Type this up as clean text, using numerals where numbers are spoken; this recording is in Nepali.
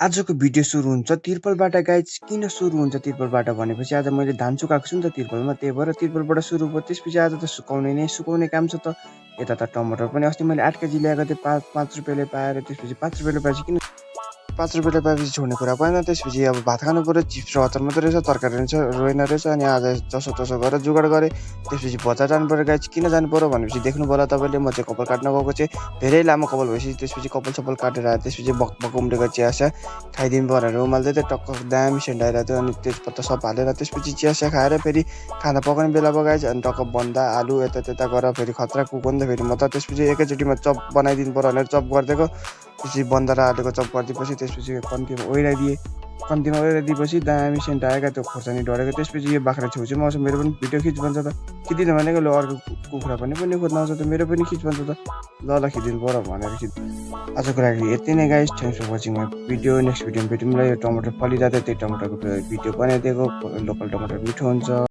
आजको भिडियो सुरु हुन्छ तिर्पलबाट गाइज। किन सुरु हुन्छ तिर्पलबाट भनेपछि आज मैले धान सुकाएको छु नि त तिर्पलमा, त्यही भएर तिर्पलबाट सुरु भयो। त्यसपछि आज त सुकाउने काम छ त। यता त टमाटर पनि अस्ति मैले 8 केजी ल्याएको थिएँ, 5 रुपियाँले पाएर। त्यसपछि 5 रुपियाँले पाएपछि किन 5 रुपियाँले पाएपछि छोड्ने कुरा भएन। त्यसपछि अब भात खानु पऱ्यो, चिप्स र अचार मात्रै रहेछ, तरकारी रहेन रहेछ। अनि आज जसो गरेर जुगाड गरेँ। त्यसपछि बजार जानु पऱ्यो गाइज। किन जानु पऱ्यो भनेपछि देख्नु होला तपाईँले, म चाहिँ कपाल काट्न गएको चाहिँ धेरै लामो कपाल भएपछि त्यसपछि कपाल सपाल काटेर आयो। त्यसपछि बक उम्रेको चियासिया खाइदिनु पऱ्यो भनेर उमाल्दै थियो, टक्क दामी सेन्ट आइरहेको थियो। अनि तेजपत्ता सब हालेर त्यसपछि चियासिया खाएर फेरि खाना पकाउने बेला भयो गाइज। अनि टक्क बन्दा आलु यता त्यता गरेर फेरि खतरा कुक नि त फेरि म त त्यसपछि एकैचोटिमा चप बनाइदिनु पऱ्यो भनेर चप गरिदिएको। त्यसपछि बन्दा र आलुको चप गरिदिएपछि त्यसपछि कम्तीमा ओइराइदिएपछि दामी सेन्ट आएका त्यो खोर्सानी डढेको। त्यसपछि यो बाख्रा छेउछाउमा आउँछ, मेरो पनि भिडियो खिच भन्छ त। खिचिदिनु भनेको ल अर्को कुखुरा पनि खोज्न आउँछ त, मेरो पनि खिच भन्छ त। ल खिचिदिनु पऱ्यो भनेर खिच। आजको लागि यति नै guys. Thanks for watching my video. Next भिडियोमा भेटौँला। यो टमाटर फलिरहेको थियो, त्यही टमाटरको भिडियो बनाइदिएको। लोकल टमाटर मिठो हुन्छ।